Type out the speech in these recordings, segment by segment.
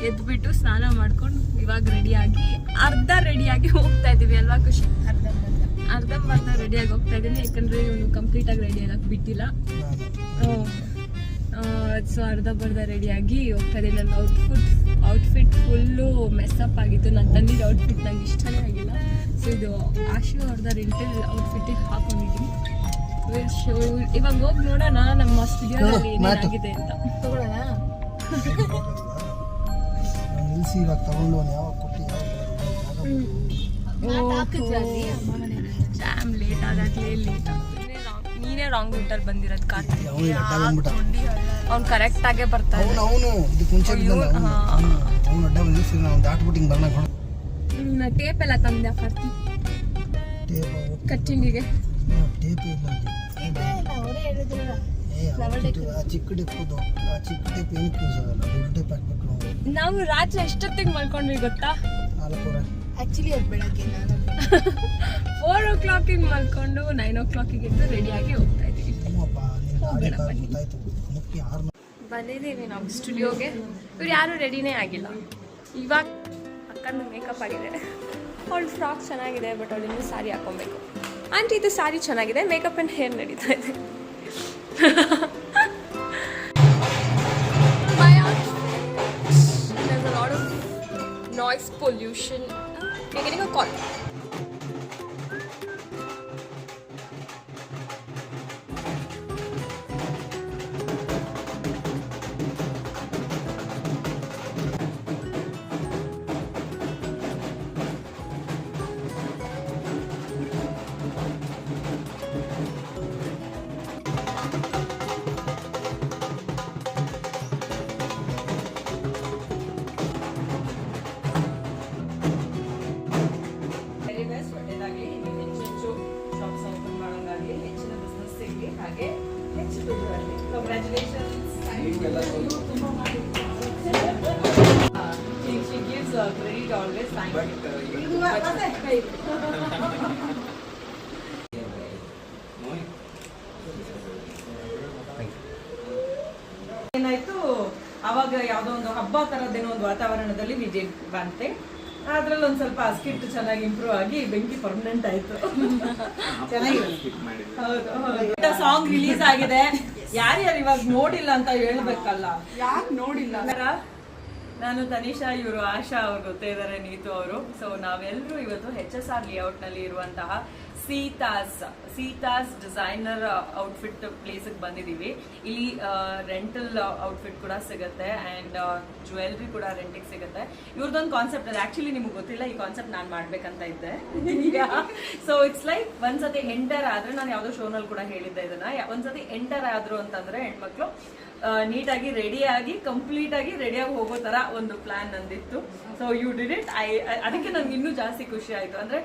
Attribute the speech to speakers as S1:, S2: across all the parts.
S1: ಎದ್ಬಿಟ್ಟು ಸ್ನಾನ ಮಾಡ್ಕೊಂಡು ಇವಾಗ ರೆಡಿಯಾಗಿ ರೆಡಿಯಾಗಿ ಹೋಗ್ತಾ ಇದೀವಿ ಅಲ್ವಾ ಖುಷಿ? ಅರ್ಧಂಬರ್ಧ ರೆಡಿಯಾಗಿ ಹೋಗ್ತಾ ಇದ್ದೀನಿ, ಯಾಕಂದ್ರೆ ಇವನು ಕಂಪ್ಲೀಟ್ ಆಗಿ ರೆಡಿ ಆಗಕ್ಕೆ ಬಿಟ್ಟಿಲ್ಲ. ಸೊ ಅರ್ಧಂಬರ್ಧ ರೆಡಿಯಾಗಿ ಹೋಗ್ತಾ ಇದ್ದೀನಿ. ನನ್ನ ಔಟ್ಫಿಟ್ ಫುಲ್ಲು ಮೆಸ್ಅಪ್ ಆಗಿತ್ತು. ನಾನು ತಂದಿದ್ದ ಔಟ್ಫಿಟ್ ನಂಗೆ ಇಷ್ಟನೇ ಆಗಿಲ್ಲ. ಸೊ ಇದು ಆಶು ಅವ್ರದ್ದು ರೆಂಟಲ್ ಔಟ್ಫಿಟ್ಟಿಗೆ ಹಾಕೊಂಡಿದ್ದೀನಿ. ಇವಾಗ ಹೋಗಿ ನೋಡೋಣ ನಮ್ಮ ಸ್ಟುಡಿಯೋದಲ್ಲಿ ಏನಾಗಿದೆ ಅಂತ. ತಗೊಳ್ಳೋಣ ಜಾಮ್ ಲೇಟ್ ಆದಾಗಲೇ ಲೇಟ್ ಆಗ್ತದೆ. ನೀನೇ ರಾಂಗ್ ರೂಟಲ್ಲಿ ಬಂದಿರೋದು. ಕಾರ್ತಿಕ್ ಅವ್ನು ಕರೆಕ್ಟ್ ಆಗೇ ಬರ್ತಾನೆ. ಟೇಪ್ ಎಲ್ಲ ತಂದೆ ಕಾರ್ತಿ ಕಟ್ಟಿಂಗಿಗೆ. ನಾವು ರಾತ್ರಿ ಎಷ್ಟೊತ್ತಿಗೆ ಮಾಡ್ಕೊಂಡ್ವಿ ಗೊತ್ತಾ? ಆಕ್ಚುಲಿ ಬೆಳಗ್ಗೆ 4 o'clock ಮಾಡ್ಕೊಂಡು 9 o'clock ರೆಡಿಯಾಗಿ ಹೋಗ್ತಾ ಇದೀವಿ. ಬಂದಿದ್ದೀವಿ ನಾವು ಸ್ಟುಡಿಯೋಗೆ. ಇವ್ರು ಯಾರು ರೆಡಿನೇ ಆಗಿಲ್ಲ. ಇವಾಗ ಅಕ್ಕನ ಮೇಕಪ್ ಆಗಿದೆ. ಅವಳು ಫ್ರಾಕ್ ಚೆನ್ನಾಗಿದೆ, ಬಟ್ ಅವಳು ಇನ್ನೂ ಸಾರಿ ಹಾಕೊಬೇಕು. ಆಂಟಿ ಇದು ಸಾರಿ ಚೆನ್ನಾಗಿದೆ, ಮೇಕಪ್ ಆ್ಯಂಡ್ ಹೇರ್ ನಡೀತಾ ಇದೆ. There's a lot of noise pollution. You're getting a call. She gives credit always. Thank you.
S2: ಏನಾಯ್ತು, ಅವಾಗ ಯಾವುದೋ ಒಂದು ಹಬ್ಬ ತರದೇನೋ ಒಂದು ವಾತಾವರಣದಲ್ಲಿ ವಿಜಯ್ ಬಂತೆ. ಅದ್ರಲ್ಲಿ ಒಂದ್ ಸ್ವಲ್ಪ ಸ್ಕಿಟ್ ಚೆನ್ನಾಗಿ ಇಂಪ್ರೂವ್ ಆಗಿ ಬೆಂಕಿ ಪರ್ಮನೆಂಟ್ ಆಯ್ತು. ಹೌದು, ಸಾಂಗ್ ರಿಲೀಸ್ ಆಗಿದೆ. ಯಾರ್ಯಾರು ಇವಾಗ ನೋಡಿಲ್ಲ ಅಂತ ಹೇಳ್ಬೇಕಲ್ಲ.
S1: ಯಾಕೆ ನೋಡಿಲ್ಲ?
S2: ನಾನು ತನಿಷಾ, ಇವರು ಆಶಾ ಅವ್ರು ಗೊತ್ತೇ ಇದ್ದಾರೆ, ನೀತು ಅವರು. ಸೊ ನಾವೆಲ್ಲರೂ ಇವತ್ತು HSR ಲೇಔಟ್ ನಲ್ಲಿ ಇರುವಂತಹ ಸೀತಾಸ್ ಡಿಸೈನರ್ ಔಟ್ಫಿಟ್ ಪ್ಲೇಸಿಗೆ ಬಂದಿದ್ದೀವಿ. ಇಲ್ಲಿ ರೆಂಟಲ್ ಔಟ್ಫಿಟ್ ಕೂಡ ಸಿಗುತ್ತೆ ಆ್ಯಂಡ್ ಜ್ಯುವೆಲ್ರಿ ಕೂಡ ರೆಂಟಿಗೆ ಸಿಗುತ್ತೆ. ಇವ್ರದ್ದೊಂದು ಕಾನ್ಸೆಪ್ಟ್ ಇದೆ. ಆ್ಯಕ್ಚುಲಿ ನಿಮ್ಗೆ ಗೊತ್ತಿಲ್ಲ, ಈ ಕಾನ್ಸೆಪ್ಟ್ ನಾನು ಮಾಡ್ಬೇಕಂತ ಇದ್ದೆ. ಸೊ ಇಟ್ಸ್ ಲೈಕ್ ಒಂದ್ಸತಿ ಎಂಟರ್ ಆದ್ರೆ, ನಾನು ಯಾವುದೋ ಶೋನಲ್ಲಿ ಕೂಡ ಹೇಳಿದ್ದೆ ಇದನ್ನ, ಒಂದ್ಸತಿ ಎಂಟರ್ ಆದ್ರು ಅಂತಂದ್ರೆ ಹೆಣ್ಮಕ್ಳು ನೀಟಾಗಿ ರೆಡಿಯಾಗಿ ಕಂಪ್ಲೀಟ್ ಆಗಿ ರೆಡಿಯಾಗಿ ಹೋಗೋ ತರ ಒಂದು ಪ್ಲಾನ್ ನಂದಿತ್ತು. So you did it. ಅದಕ್ಕೆ ನನ್ಗೆ ಇನ್ನೂ ಜಾಸ್ತಿ ಖುಷಿ ಆಯ್ತು. ಅಂದ್ರೆ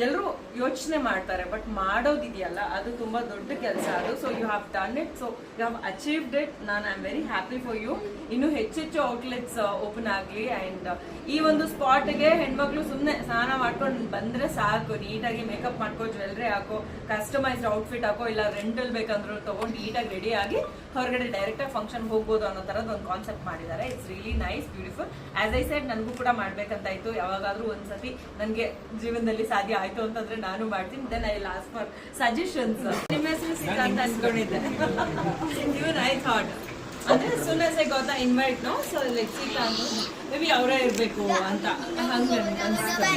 S2: ಎಲ್ಲರೂ ಯೋಚನೆ ಮಾಡ್ತಾರೆ, ಬಟ್ ಮಾಡೋದಿದೆಯಲ್ಲ ಅದು ತುಂಬಾ ದೊಡ್ಡ ಕೆಲಸ ಅದು. So you have done it. So you have achieved it. ನಾನು I am very happy for you. ಇನ್ನು ಹೆಚ್ಚೆಚ್ಚು ಔಟ್ಲೆಟ್ಸ್ ಓಪನ್ ಆಗಲಿ. ಆ್ಯಂಡ್ ಈ ಒಂದು ಸ್ಪಾಟ್ಗೆ ಹೆಣ್ಮಕ್ಳು ಸುಮ್ಮನೆ ಸ್ನಾನ ಮಾಡ್ಕೊಂಡು ಬಂದ್ರೆ ಸಾಕು. ನೀಟಾಗಿ ಮೇಕಪ್ ಮಾಡ್ಕೋ, ಜ್ಯುವೆಲ್ರಿ ಹಾಕೋ, ಕಸ್ಟಮೈಸ್ಡ್ ಔಟ್ಫಿಟ್ ಹಾಕೋ, ಇಲ್ಲ ರೆಂಟಲ್ ಬೇಕಂದ್ರೂ ತಗೊಂಡು ನೀಟಾಗಿ ರೆಡಿ ಆಗಿ ಹೊರಗಡೆ ಡೈರೆಕ್ಟಾಗಿ ಫಂಕ್ಷನ್ ಹೋಗ್ಬೋದು ಅನ್ನೋ ಥರದ್ದು ಒಂದು ಕಾನ್ಸೆಪ್ಟ್ ಮಾಡಿದ್ದಾರೆ. It's really nice, beautiful. As I said, ನನಗೂ ಕೂಡ ಮಾಡ್ಬೇಕಂತ ಇತ್ತು. ಯಾವಾಗಾದ್ರೂ ಒಂದ್ಸತಿ ನನಗೆ ಜೀವನದಲ್ಲಿ ಸಾಧ್ಯ ಆಯ್ತು ಅಂತಂದ್ರೆ ನಾನು ಮಾಡ್ತೀನಿ. Then I last for suggestions. ನಿಮ್ಮ ಹೆಸರು ಸೀತಾ ಅಂತ ಅನ್ಕೊಂಡಿದ್ದೆ. ಇವನ್ ಐ ಥಾಟ್ ಅಂದ್ರೆ soon as I got the invite, no, so like Sita ಅಂತ ಮೇ ಬಿ ಅವರೇ ಇರಬೇಕು ಅಂತ ಹಂಗೆ ಅನ್ಸುತ್ತೆ.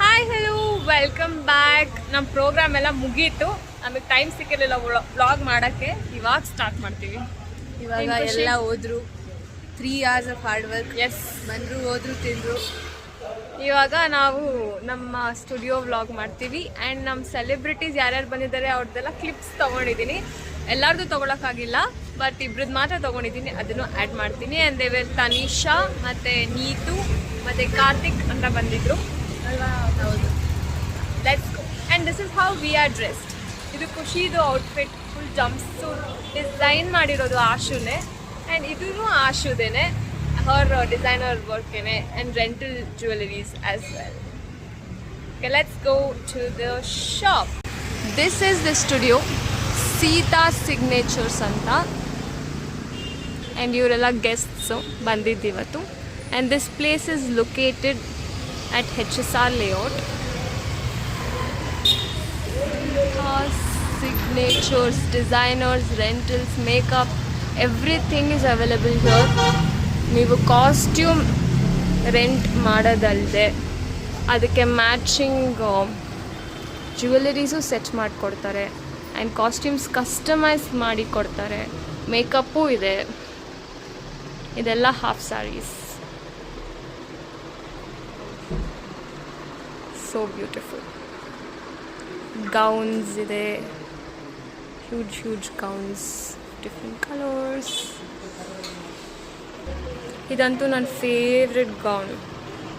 S1: Hi, hello, welcome back. ನಮ್ಮ ಪ್ರೋಗ್ರಾಮ್ ಎಲ್ಲ ಮುಗೀತು. ನಮಗೆ ಟೈಮ್ ಸಿಕ್ಕಿರಲಿಲ್ಲ ವ್ಲಾಗ್ ಮಾಡೋಕ್ಕೆ. ಇವಾಗ ಸ್ಟಾರ್ಟ್ ಮಾಡ್ತೀವಿ.
S3: ಇವಾಗ ಎಲ್ಲ ಹೋದ್ರು. 3 hours of hard work.
S1: Yes,
S3: ಬಂದರು, ಹೋದ್ರು, ತಿಂದರು.
S1: ಇವಾಗ ನಾವು ನಮ್ಮ ಸ್ಟುಡಿಯೋ ವ್ಲಾಗ್ ಮಾಡ್ತೀವಿ. ಆ್ಯಂಡ್ ನಮ್ಮ ಸೆಲೆಬ್ರಿಟೀಸ್ ಯಾರ್ಯಾರು ಬಂದಿದ್ದಾರೆ ಅವ್ರದ್ದೆಲ್ಲ ಕ್ಲಿಪ್ಸ್ ತೊಗೊಂಡಿದ್ದೀನಿ. ಎಲ್ಲರದ್ದು ತೊಗೊಳಕ್ಕಾಗಿಲ್ಲ, ಬಟ್ ಇಬ್ರದ್ದು ಮಾತ್ರ ತೊಗೊಂಡಿದ್ದೀನಿ. ಅದನ್ನು ಆ್ಯಡ್ ಮಾಡ್ತೀನಿ. ಆ್ಯಂಡ್ ದೇವೆ ತನಿಷಾ ಮತ್ತು ನೀತು ಮತ್ತು ಕಾರ್ತಿಕ್ ಅಂತ ಬಂದಿದ್ರು ಅಲ್ವಾ? ಹೌದು. Let's go. And this is how we are dressed. ಇದು ಖುಷಿದು outfit, full jumpsuit design ಮಾಡಿರೋದು ಆಶುನೇ. ಆ್ಯಂಡ್ ಇದೂ ಆಶುದೇನೆ, her designer work in it, and rental jewelries as well. Okay, let's go to the shop. This is the studio Sita signatures ಅಂತ. And ಇವರೆಲ್ಲ guests ಬಂದಿದ್ದಿವತ್ತು. And this place is located at HSR layout. Signatures, designers, rentals, makeup, everything is available here. ನೀವು costume rent ಮಾಡೋದಲ್ಲದೆ ಅದಕ್ಕೆ matching jewelleries set ಮಾಡಿಕೊಡ್ತಾರೆ. And costumes customise ಮಾಡಿ ಕೊಡ್ತಾರೆ. Makeup ಇದೆ. ಇದೆಲ್ಲ half saris. So beautiful. Gowns ಇದೆ, ಹ್ಯೂಜ್ ಗೌನ್ಸ್, ಡಿಫ್ರೆಂಟ್ ಕಲರ್ಸ್. ಇದಂತೂ ನನ್ನ ಫೇವ್ರೆಟ್ ಗೌನ್,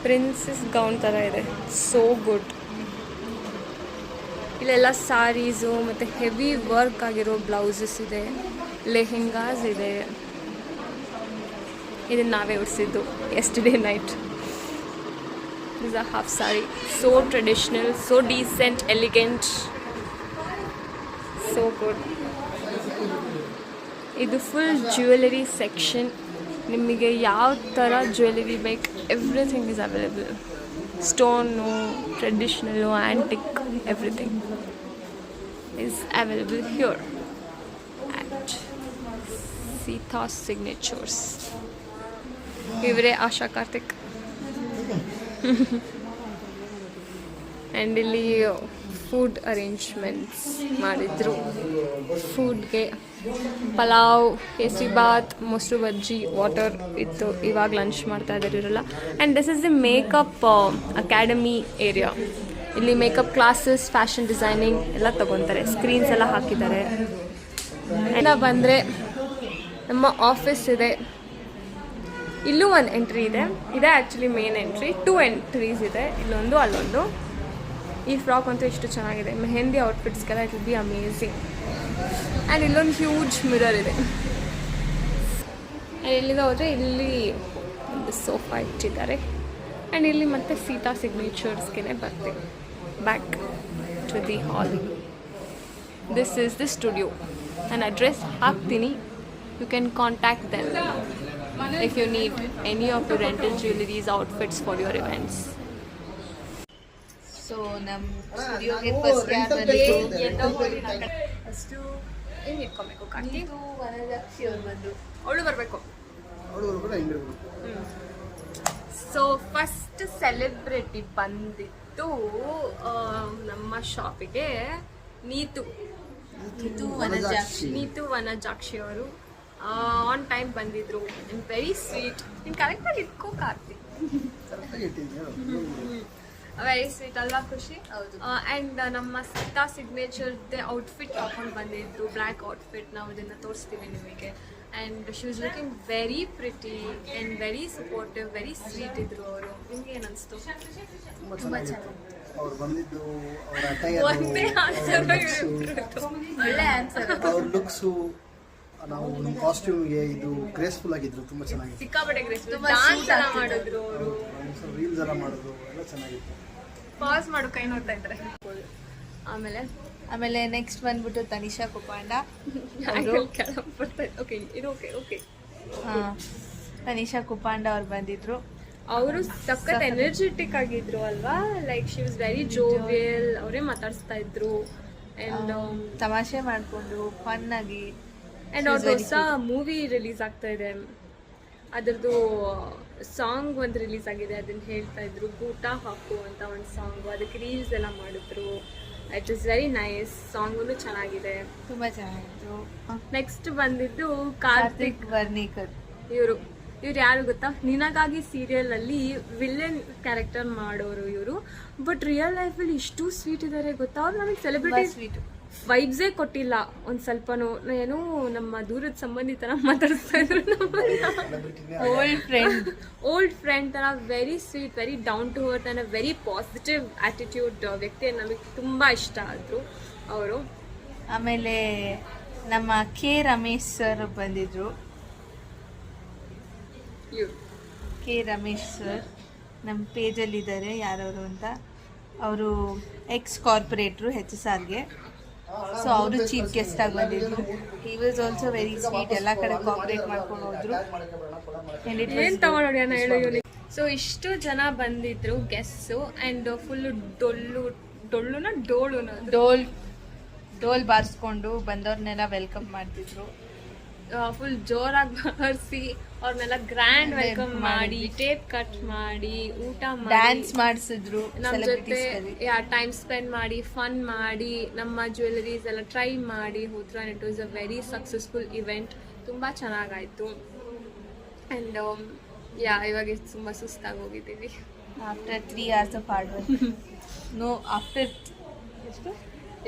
S1: ಪ್ರಿನ್ಸಸ್ ಗೌನ್ ಥರ ಇದೆ. So good. ಇಲ್ಲೆಲ್ಲ ಸಾರೀಸು ಮತ್ತು ಹೆವಿ ವರ್ಕ್ ಆಗಿರೋ ಬ್ಲೌಸಸ್ ಇದೆ, ಲೆಹೆಂಗಾಸ್ ಇದೆ. ಇದನ್ನು ನಾವೇ ಉಡಿಸಿದ್ದು yesterday night. This a half sari. So traditional, so decent, elegant, so good. ಇದು ಫುಲ್ ಜ್ಯುವೆಲರಿ ಸೆಕ್ಷನ್. ನಿಮಗೆ ಯಾವ ಥರ ಜ್ಯುವೆಲರಿ ಬೇಕು, everything is available. Stone, traditional, antique, everything is available here at Sita Signatures. ಇವರೇ ಆಶಾ ಕಾರ್ತಿಕ್. ಆ್ಯಂಡ್ ಇಲ್ಲಿ ಫುಡ್ ಅರೇಂಜ್ಮೆಂಟ್ಸ್ ಮಾಡಿದ್ರು. ಫುಡ್ಗೆ ಪಲಾವ್, ಕೇಸರಿಬಾತ್, ಮೊಸರು ಬಜ್ಜಿ, ವಾಟರ್ ಇತ್ತು. ಇವಾಗ ಲಂಚ್ ಮಾಡ್ತಾ ಇದ್ದಾರೆ ಇವರೆಲ್ಲ. And this is the makeup academy area. ಇಲ್ಲಿ ಮೇಕಪ್ ಕ್ಲಾಸಸ್, ಫ್ಯಾಷನ್ ಡಿಸೈನಿಂಗ್ ಎಲ್ಲ ತೊಗೊತಾರೆ. ಸ್ಕ್ರೀನ್ಸ್ ಎಲ್ಲ ಹಾಕಿದ್ದಾರೆ. ಎಲ್ಲ ಬಂದರೆ ನಮ್ಮ ಆಫೀಸ್ ಇದೆ. ಇಲ್ಲೂ ಒಂದು ಎಂಟ್ರಿ ಇದೆ. ಇದೇ ಆ್ಯಕ್ಚುಲಿ ಮೇನ್ ಎಂಟ್ರಿ. 2 ಎಂಟ್ರೀಸ್ ಇದೆ, ಇಲ್ಲೊಂದು ಅಲ್ಲೊಂದು. ಈ ಫ್ರಾಕ್ ಅಂತೂ ಎಷ್ಟು ಚೆನ್ನಾಗಿದೆ. ಮೆಹಂದಿ ಔಟ್ಫಿಟ್ಸ್ಗೆಲ್ಲ it will be amazing. And ಇಲ್ಲೊಂದು ಹ್ಯೂಜ್ ಮಿರರ್ ಇದೆ. ಆ್ಯಂಡ್ ಇಲ್ಲಿಂದ ಹೋದರೆ ಇಲ್ಲಿ ಒಂದು ಸೋಫಾ ಇಟ್ಟಿದ್ದಾರೆ. ಆ್ಯಂಡ್ ಇಲ್ಲಿ ಮತ್ತೆ ಸೀತಾ ಸಿಗ್ನೇಚರ್ಸ್ಗೆ ಬರ್ತೀವಿ. Back to the hall. This is the studio. ನಾನು ಅಡ್ರೆಸ್ ಹಾಕ್ತೀನಿ. You can contact them if you need any of your rental jewelries, outfits for your events.
S3: So ನಮ್ಮ ಸ್ಟುಡಿಯೋಗೆ ಫಸ್ಟ್ ಯಾರು ಬಂದಿದ್ದು?
S1: ಅಷ್ಟು ಏನು ಇಟ್ಕೊಬೇಕು ಕಾರ್ತಿ?
S3: ಇದು ವನಜಾಕ್ಷಿ ಅವ್ರು ಬಂದರು.
S1: ಅವಳು ಬರಬೇಕು. ಸೊ ಫಸ್ಟ್ ಸೆಲೆಬ್ರಿಟಿ ಬಂದಿತ್ತು ನಮ್ಮ ಶಾಪಿಗೆ ನೀತು ವನಜಾಕ್ಷಿ ಅವರು. ಆನ್ ಟೈಮ್ ಬಂದಿದ್ರು. And very sweet. ನೀನು ಕರೆಕ್ಟಾಗಿ ಇಟ್ಕೋ ಕಾರ್ತಿ. ವೆರಿ ಸ್ವೀಟ್ ಅಲ್ವಾ ಖುಷಿ?
S3: ಹೌದು.
S1: ಆ್ಯಂಡ್ ನಮ್ಮ ಸೀತಾ ಸಿಗ್ನೇಚರ್ದೆ ಔಟ್ಫಿಟ್ ಹಾಕೊಂಡು ಬಂದಿದ್ರು. Black outfit. ನಾವು ಇದನ್ನು ತೋರಿಸ್ತೀವಿ ನಿಮಗೆ. And she was looking very pretty and very supportive, very sweet ಇದ್ರು ಅವರು. ನಿಮ್ಗೆ ಏನು ಅನಿಸ್ತು?
S3: ತುಂಬ ಚೆನ್ನಾಗಿ.
S4: ಅವ್ರು ಬಂದಿದ್ದು, ಅವ್ರ ಅಟೈರ್,
S1: ಒಂದೇ ಆನ್ಸರ್.
S3: ಒಳ್ಳೆ ಆನ್ಸರ್.
S4: ಅವ್ರ ಲುಕ್ಸು, ನಾವು ನಮ್ಮ ಕಾಸ್ಟ್ಯೂಮ್ಗೆ ಇದು ಗ್ರೇಸ್ಫುಲ್ ಆಗಿದ್ರು. ತುಂಬ ಚೆನ್ನಾಗಿತ್ತು.
S1: ಸಿಕ್ಕಾಪಟ್ಟೆ ಗ್ರೇಸ್ಫುಲ್.
S3: ತುಂಬಾ
S1: ಡಾನ್ಸ್
S3: sweet
S1: ಎಲ್ಲ
S3: ಆಗ್ತಿದ್ರು.
S1: ಮಾಡಿದ್ರು ಅವರು.
S4: ರೀಲ್ಸ್ ಎಲ್ಲ ಮಾಡಿದ್ರು, ಎಲ್ಲ ಚೆನ್ನಾಗಿತ್ತು.
S1: ಪಾಸ್ ಮಾಡು, ಕೈ ನೋಡ್ತಾ ಇದ್ರೆ. ಆಮೇಲೆ
S3: ನೆಕ್ಸ್ಟ್ ಬಂದ್ಬಿಟ್ಟು ತನಿಷಾ ಕುಪಾಂಡ.
S1: ಓಕೆ ಇದು ಓಕೆ.
S3: ಹಾಂ, ತನಿಷಾ ಕುಪಾಂಡ ಅವ್ರು ಬಂದಿದ್ರು.
S1: ಅವರು ಸಖತ್ ಎನರ್ಜೆಟಿಕ್ ಆಗಿದ್ರು ಅಲ್ವಾ? Like she was very jovial. ಅವರೇ ಮಾತಾಡಿಸ್ತಾ ಇದ್ರು. ಆ್ಯಂಡ್
S3: ತಮಾಷೆ ಮಾಡಿಕೊಂಡು ಫನ್ ಆಗಿ.
S1: ಆ್ಯಂಡ್ ಅವ್ರದ್ದು ಹೊಸ ಮೂವಿ ರಿಲೀಸ್ ಆಗ್ತಾ ಇದೆ. ಅದರದ್ದು ಸಾಂಗ್ ಒಂದು ರಿಲೀಸ್ ಆಗಿದೆ. ಅದನ್ನು ಹೇಳ್ತಾ ಇದ್ರು. ಗೂಟ ಹಾಕು ಅಂತ ಒಂದು ಸಾಂಗು. ಅದಕ್ಕೆ ರೀಲ್ಸ್ ಎಲ್ಲ ಮಾಡಿದ್ರು. It is very nice. Song ಚೆನ್ನಾಗಿದೆ,
S3: ತುಂಬ ಚೆನ್ನಾಗಿತ್ತು.
S1: ನೆಕ್ಸ್ಟ್ ಬಂದಿದ್ದು ಕಾರ್ತಿಕ್
S3: ವರ್ಣಿಕರ್.
S1: ಇವ್ರು ಯಾರು ಗೊತ್ತಾ? ನಿನಗಾಗಿ ಸೀರಿಯಲಲ್ಲಿ ವಿಲ್ಲನ್ ಕ್ಯಾರೆಕ್ಟರ್ ಮಾಡೋರು ಇವರು. ಬಟ್ ರಿಯಲ್ ಲೈಫಲ್ಲಿ ಇಷ್ಟು ಸ್ವೀಟ್ ಇದ್ದಾರೆ ಗೊತ್ತಾ? ಅವ್ರು ನಮಗೆ ಸೆಲೆಬ್ರಿಟಿ
S3: ಸ್ವೀಟ್
S1: ವೈಬ್ಸೇ ಕೊಟ್ಟಿಲ್ಲ ಒಂದು ಸ್ವಲ್ಪನೂ. ಏನು ನಮ್ಮ ದೂರದ ಸಂಬಂಧಿ ಥರ ಮಾತಾಡಿಸ್ತಾ ಇದ್ರು. ಓಲ್ಡ್ ಫ್ರೆಂಡ್ ಥರ very sweet, very down to earth and very positive attitude ವ್ಯಕ್ತಿ. ನಮಗೆ ತುಂಬ ಇಷ್ಟ ಆದರು ಅವರು.
S3: ಆಮೇಲೆ ನಮ್ಮ ಕೆ ರಮೇಶ್ ಸರ್ ಬಂದಿದ್ರು. ಕೆ ರಮೇಶ್ ಸರ್ ನಮ್ಮ ಪೇಜಲ್ಲಿದ್ದಾರೆ ಯಾರವರು ಅಂತ. ಅವರು ಎಕ್ಸ್ ಕಾರ್ಪೊರೇಟ್ರು HSRಗೆ. ಸೊ ಅವರು ಚೀಫ್ ಗೆಸ್ಟ್ ಆಗಿ ಬಂದಿದ್ರು. He was also very sweet, ಎಲ್ಲ ಕಡೆ ಕಾಪರೇಟ್ ಮಾಡ್ಕೊಂಡು ಹೋದ್ರು. And it was
S1: ಏನ್ ತಗೊಂಡೋಡಿ ಅಣ್ಣ ಹೇಳು ಇವನಿಗೆ. ಸೊ ಇಷ್ಟು ಜನ ಬಂದಿದ್ರು guests and full ಡೊಳ್ಳುನ
S3: Dole ಬಾರಿಸ್ಕೊಂಡು ಬಂದವ್ರನ್ನೆಲ್ಲ welcome ಮಾಡ್ತಿದ್ರು.
S1: ಫುಲ್ ಜೋರಾಗಿ ಬರ್ಸಿ ಅವ್ರನ್ನೆಲ್ಲ ಗ್ರ್ಯಾಂಡ್ ವೆಲ್ಕಮ್ ಮಾಡಿ ಟೇಪ್ ಕಟ್ ಮಾಡಿ ಊಟ ಮಾಡಿ
S3: ಡ್ಯಾನ್ಸ್ ಮಾಡಿಸಿದ್ರು.
S1: ನಮ್ಮ ಜೊತೆ ಟೈಮ್ ಸ್ಪೆಂಡ್ ಮಾಡಿ ಫನ್ ಮಾಡಿ ನಮ್ಮ ಜ್ಯುವೆಲರೀಸ್ ಎಲ್ಲ ಟ್ರೈ ಮಾಡಿ ಹೋದ್ರು. And it was a very successful event. ತುಂಬ ಚೆನ್ನಾಗಾಯಿತು. ಆ್ಯಂಡ್ ಇವಾಗ ತುಂಬ ಸುಸ್ತಾಗಿ ಹೋಗಿದ್ದೀವಿ.
S3: After 3 hours of hard work. No, after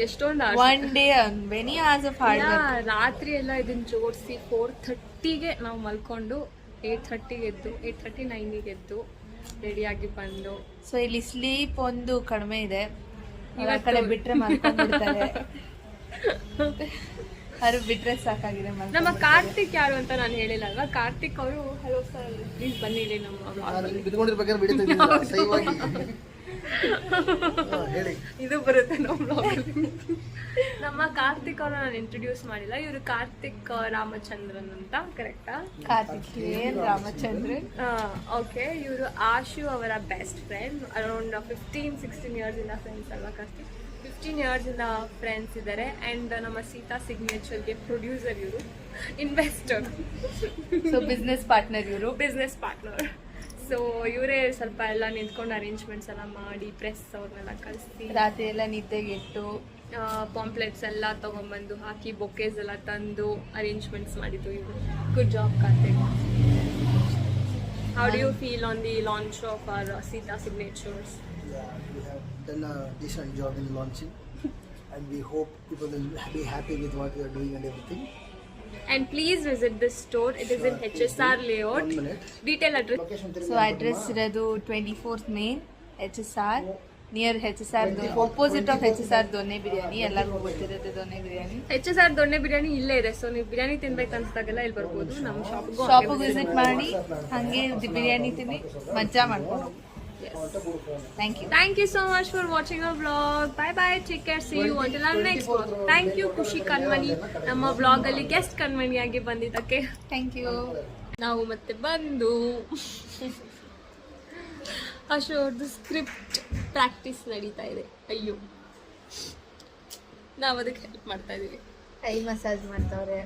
S1: ಎಷ್ಟೊಂದು
S3: one day, many hours of hard work.
S1: ರಾತ್ರಿ ಎಲ್ಲ ಇದನ್ನ ಜೋಡಿಸಿ 4:30ಗೆ ನಾವು ಮಲ್ಕೊಂಡು 8:30ಗೆ ಎದ್ದು 8:30 9ಗೆ ಎದ್ದು ರೆಡಿಯಾಗಿ ಬಂದು.
S3: ಸೊ ಇಲ್ಲಿ ಸ್ಲೀಪ್ ಒಂದು ಕಡಿಮೆ ಇದೆ. ಆ ಕಡೆ ಬಿಟ್ರೆ ಮಲ್ಕೊಂಡ್ಬಿಡ್ತಾರೆ. ಅವ್ರು ಬಿಟ್ರೆ ಸಾಕಾಗಿದೆ
S1: ನಮ್ಮ ಕಾರ್ತಿಕ್ ಯಾರು ಅಂತ ನಾನು ಹೇಳಿಲ್ಲ ಅಲ್ವಾ. ಕಾರ್ತಿಕ್ ಅವರು ಹಲೋ ಸರ್ ಪ್ಲೀಸ್ ಬನ್ನಿ ಇಲ್ಲಿ ನಮ್ಮ
S4: ಬಿದ್ಕೊಂಡಿರ್ಬೇಕಾದ್ರೆ ಬಿಡಿತಿದ್ದೀರಾ ಸೈವಾಗಿ ಹೇಳಿ.
S1: ಇದು ಬರುತ್ತೆ ನಮ್ಮ ಬ್ಲಾಗಲ್ಲಿ. ನಮ್ಮ ಕಾರ್ತಿಕ್ ಅವ್ರನ್ನ ನಾನು ಇಂಟ್ರೊಡ್ಯೂಸ್ ಮಾಡಿಲ್ಲ. ಇವರು ಕಾರ್ತಿಕ್ ರಾಮಚಂದ್ರನ್ ಅಂತ, ಕರೆಕ್ಟಾ?
S3: ಕಾರ್ತಿಕೇಯನ್ ರಾಮಚಂದ್ರನ್.
S1: ಓಕೆ. ಇವರು ಆಶು ಅವರ ಬೆಸ್ಟ್ ಫ್ರೆಂಡ್. ಅರೌಂಡ್ 15-16 ಇಯರ್ಸ್ ಇಂದ ಫ್ರೆಂಡ್ಸ್ ಅಲ್ವಾ ಕಾರ್ತಿಕ್? 15 ಇಯರ್ಸ್ ಇಂದ ಫ್ರೆಂಡ್ಸ್ ಇದ್ದಾರೆ. ಆ್ಯಂಡ್ ನಮ್ಮ ಸೀತಾ ಸಿಗ್ನೇಚರ್ಗೆ ಪ್ರೊಡ್ಯೂಸರ್ ಇವರು, ಇನ್ವೆಸ್ಟರ್,
S3: ಸೊ ಬಿಸ್ನೆಸ್ ಪಾರ್ಟ್ನರ್ ಇವರು.
S1: Business partner. ಸೊ ಇವರೇ ಸ್ವಲ್ಪ ಎಲ್ಲ ನಿಂತ್ಕೊಂಡು ಅರೇಂಜ್ಮೆಂಟ್ಸ್ ಎಲ್ಲ ಮಾಡಿ ಪ್ರೆಸ್ ಅವ್ರನ್ನೆಲ್ಲ ಕಳಿಸಿ
S3: ರಾತ್ರಿ ಎಲ್ಲ ನಿದ್ದೆಗೆಟ್ಟು
S1: ಪಾಂಪ್ಲೆಟ್ಸ್ ಎಲ್ಲ ತೊಗೊಂಬಂದು ಹಾಕಿ ಬೊಕೇಸ್ ಎಲ್ಲ ತಂದು ಅರೇಂಜ್ಮೆಂಟ್ಸ್ ಮಾಡಿದ್ದು ಇವರು. Good job Karthik. How do you feel on the launch of our Sita Signatures?
S4: We have done a decent job in launching and we hope people will be happy with what we are doing and everything.
S1: And please visit this store. It is in HSR layout.
S4: 1 minute.
S1: Detail address.
S4: Location
S3: so address ಇರೋದು 24th main HSR, near HSR, opposite of HSR ದೊನ್ನೆ ಬಿರಿಯಾನಿ. ಎಲ್ಲರಿಗೂ ಗೊತ್ತಿರುತ್ತೆ ದೊನ್ನೆ biryani.
S1: HSR ದೊಣ್ಣೆ ಬಿರಿಯಾನಿ ಇಲ್ಲೇ ಇದೆ. So ನೀವು ಬಿರಿಯಾನಿ ತಿನ್ಬೇಕು ಅನ್ಸ್ದಾಗೆಲ್ಲ ಇಲ್ಲಿ ಬರ್ಬೋದು. ನಮ್ಮ
S3: ಶಾಪಿಗೆ ವಿಸಿಟ್ ಮಾಡಿ ಹಾಗೆ ಬಿರಿಯಾನಿ ತಿನ್ನಿ ಮಜಾ ಮಾಡ್ಕೊಂಡು ಹೋಗಿ. Thank you.
S1: Thank you so much for watching our vlog. Bye bye. Take care. See you until our next vlog. Thank you ಖುಷಿ ಕಣ್ಮಣಿ ನಮ್ಮ vlog ಅಲ್ಲಿ ಗೆಸ್ಟ್ ಕಣ್ಮಣಿಯಾಗಿ ಬಂದಿದ್ದಕ್ಕೆ.
S3: Thank you.
S1: ನಾವು ಮತ್ತೆ ಬಂದು ಅಶೋರ್ದು ಸ್ಕ್ರಿಪ್ಟ್ ಪ್ರಾಕ್ಟೀಸ್ ನಡೀತಾ ಇದೆ. ಅಯ್ಯೋ, ನಾವು ಅದಕ್ಕೆ ಹೆಲ್ಪ್ ಮಾಡ್ತಾ ಇದೀವಿ.
S3: ಐ ಮಸಾಜ್ ಮಾಡ್ತಾವ್ರೆ.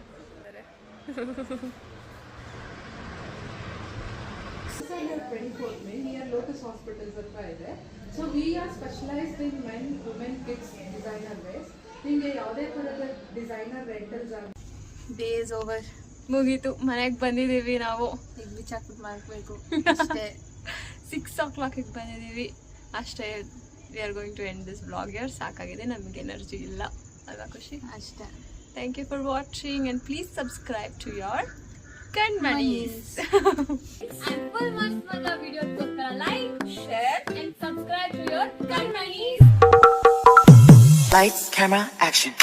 S5: Near 24th May, near Lotus Hospitals ಅಂತ ಇದೆ. So we are specialised in men, women, kids designer wares. ನಿಮಗೆ ಯಾವುದೇ ಥರದ designer rentals
S3: day is over.
S1: ಮುಗೀತು, ಮನೆಗೆ ಬಂದಿದ್ದೀವಿ ನಾವು.
S3: ಈಗ ಬಿಚ್ಚಾಕ್ಬಿಟ್ಟು ಮಾಡ್ಬೇಕು ಅಷ್ಟೇ.
S1: 6 o'clock ಬಂದಿದ್ದೀವಿ ಅಷ್ಟೇ. We are going to end this blog here. ಸಾಕಾಗಿದೆ, ನಮಗೆ ಎನರ್ಜಿ ಇಲ್ಲ ಅಲ್ವಾ ಖುಷಿ?
S3: ಅಷ್ಟೇ.
S1: Thank you for watching and please subscribe to your Kanmanis. And full masta videos goskara like, share and subscribe to your Kanmanis.
S6: Lights, camera, action.